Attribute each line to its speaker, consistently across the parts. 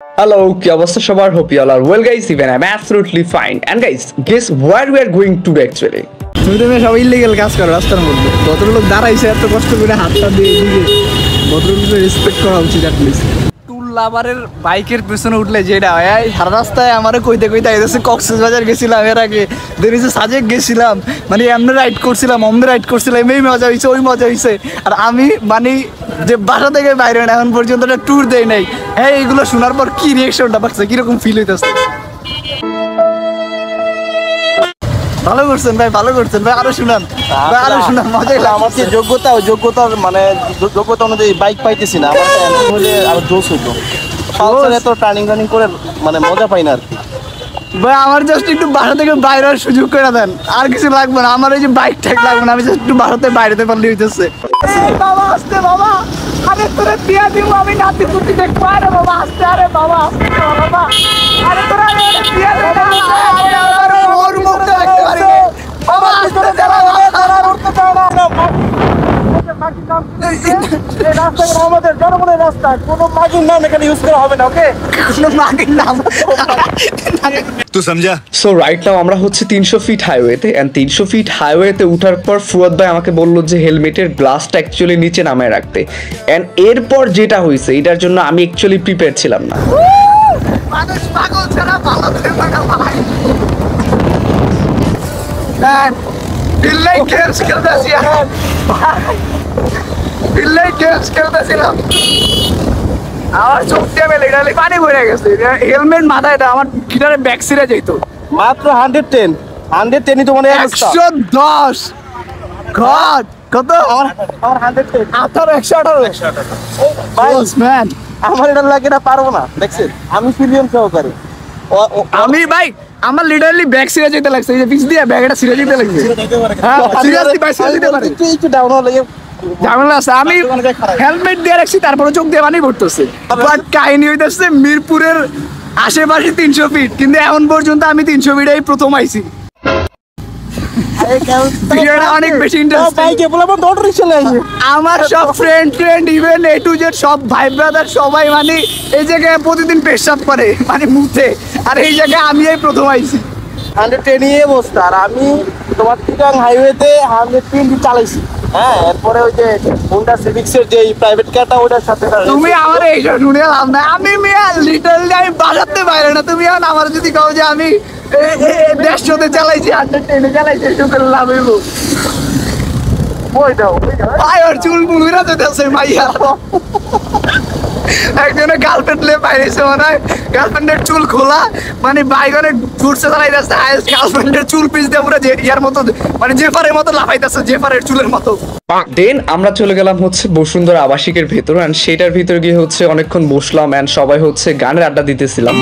Speaker 1: Hello, কি অবস্থা সবার? Hope you all are well guys, even I'm absolutely fine. And guys, guess where we are going today actually?
Speaker 2: তুমি সব illegal কাজ করো রাস্তার মধ্যে। ভদ্রলোক দাঁড়াইছে এত কষ্ট করে হাতটা দিয়ে এদিকে, ভদ্রলোকের রেসপেক্ট করা উচিত অ্যাটলিস্ট। টুল লাভারের বাইকের পেছনে উঠলে যেটা হয়, সারা রাস্তায় আমারে কইতে এসে কক্সবাজার গেছিলাম, এর আগে দেরিছে সাজেক গেছিলাম, মানে এমনি রাইড করছিলাম, অমনি রাইড করছিলাম, এই মজা হয়েছে ওই মজা হয়েছে। আর আমি মানে যে বাসা থেকে বাইরে না এখন পর্যন্ত একটা ট্যুর দেয় নাই। হ্যাঁ, এইগুলো শোনার পর কি রিয়েকশনটা পাচ্ছে, কিরকম ফিল হইতেছে? ভালো করছেন ভাই, ভালো করছেন ভাই, আরো শুনান ভাই, আরো শুনান, মজা লাগছে।
Speaker 3: আমার যে যোগ্যতার মানে যোগ্যতা অনুযায়ী বাইক পাইতেছি না, আমার হলে আরো জোশ হইতো। পালসার এত টার্নিং করে মানে মজা পাই না আর কি
Speaker 2: ভাই। আমার জাস্ট একটু বাসা থেকে বাইরে হওয়ার সুযোগ করে দেন, আর কিছু লাগবে না। আমার এই যে বাইক ট্যাগ লাগবে না, আমি জাস্ট একটু বাসাতে বাইরেতে পারলে হইতেছে। বাবা আসতে, বাবা আরে তোরা দিয়া দিব, আমি নাতি পুতি দেখবো। আরে বাবা আসতে, আরে বাবা আসতে বাবা, আরে তোরা দিয়া দে ওর মুখটা দেখতে পারি বাবা আসতে, যারা তারা উঠতে পারে না। এই রাস্তা আমাদের জনগণের রাস্তা, কোনো মাগির নাম এখানে ইউজ করা হবে না, ওকে? কোনো মাগির নাম
Speaker 4: तू समझा?
Speaker 1: So right now আমরা হচ্ছে 300 ফিট হাইওয়েতে, এন্ড 300 ফিট হাইওয়েতে উঠার পর ফুয়াদ ভাই আমাকে বললো যে হেলমেটের গ্লাসটা অ্যাকচুয়ালি নিচে নামায় রাখতে। এন্ড এরপর যেটা হয়েছে এটার জন্য আমি অ্যাকচুয়ালি প্রিপেয়ার ছিলাম না।
Speaker 2: মানুষ পাগল ছাড়া ভালো করে পাগল পায়। বিল্লাই গেমস খেলতেছি, বিল্লাই গেমস খেলতেছিলাম, আমার চোখ দিয়ে লিটারালি পানি পড়ে গেছে। হেলমেট মাথায় দেয়, আমার গিটারে ব্যাক সিরে যেত।
Speaker 3: মাত্র 110 তো মানে
Speaker 2: 110 গড কত?
Speaker 3: আমার 110
Speaker 2: 118 ম্যান।
Speaker 3: আমার এটা লাগে না, পারবো না। দেখছেন আমি ফিলিয়ন সহকারী,
Speaker 2: আমি ভাই আমার লিটারালি ব্যাক সিরে যেতে লাগছে, এই যে পিছ দিয়ে ব্যাগ এটা সিরে যেতে লাগছে। হ্যাঁ সিরিয়াসলি ভাই সিরে যেতে পারে,
Speaker 3: একটু ডাউন হলে
Speaker 2: ঝামেলা আছে। আমি হেলমেট দিয়ে রাখছি, তারপরে চোখ দিয়ে পানি পড়তেছে। বাট কাহিনী হইতেছে মিরপুরের আশেপাশে 300 ফিট, কিন্তু এখন পর্যন্ত আমি 300 ফিটেই প্রথম আইছি। অনেক বেশি ইন্টারেস্টিং। আমার সব friend even A to Z সব ভাই ব্রাদার সবাই মানে এই জায়গায় প্রতিদিন পেশাব করে, মানে মুখে। আর এই জায়গায় আমি এই প্রথম আইছি।
Speaker 3: 110 এ অবস্থা। আর আমি তোমার চিটাং হাইওয়েতে 120 চালাইছি। হ্যাঁ, এরপরে ওই যে হোন্ডা সিভিক্সের যে প্রাইভেট কারটা ওটার সাথে
Speaker 2: তুমি আমার এইসব শুনে লাভ না। আমি মিয়া লিটারালি আমি বাজাতে বাইরে না। তুমি এখন আমার যদি কও যে আমি 150 চালাইছি, 110 চালাইছি, এসব করে লাভ হইব? আর চুল মুড়া যেতেছে মাইয়া, একজনের গার্লফ্রেন্ড লে পাইছে মনে হয়, গার্লফ্রেন্ডের চুল খোলা, মানে বাইরে ঘুরছে চালাইতেছে, গার্লফ্রেন্ডের চুল পিস দিয়ে পুরো ইয়ার মতো, মানে জেফারের মতো লাফাইতেছে, জেফারের চুলের মতো।
Speaker 1: দেন আমরা চলে গেলাম হচ্ছে বসুন্ধরা আবাসিকের ভেতর, অ্যান্ড সেটার ভিতর গিয়ে হচ্ছে অনেকক্ষণ বসলাম, অ্যান্ড সবাই হচ্ছে গানের আড্ডা দিতেছিলাম।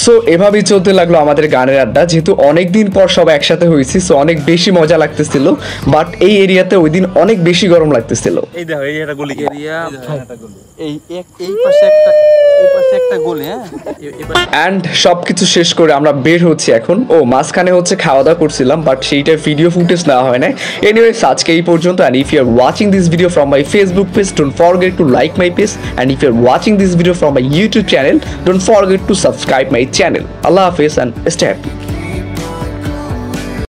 Speaker 1: সো এভাবেই চলতে লাগলো আমাদের গানের আড্ডা। যেহেতু অনেকদিন পর সব একসাথে হয়েছি, সো অনেক বেশি মজা লাগতেছিল। বাট এই এরিয়াতে ওই দিন অনেক বেশি গরম লাগতেছিল।
Speaker 3: এই দেখো এই একটা গলি এরিয়া, এই পাশে একটা গলি। হ্যাঁ,
Speaker 1: অ্যান্ড সবকিছু শেষ করে আমরা বের হচ্ছি এখন। ও মাঝখানে হচ্ছে খাওয়া দাওয়া করছিলাম, বাট সেইটার ভিডিও ফুটেজ নেওয়া হয় না। এনিওয়েজ আজকে এই পর্যন্ত। And if you are watching this video from my Facebook page, don't forget to like my page, and if you are watching this video from my YouTube channel, don't forget to subscribe my channel. Allah Hafiz and stay happy.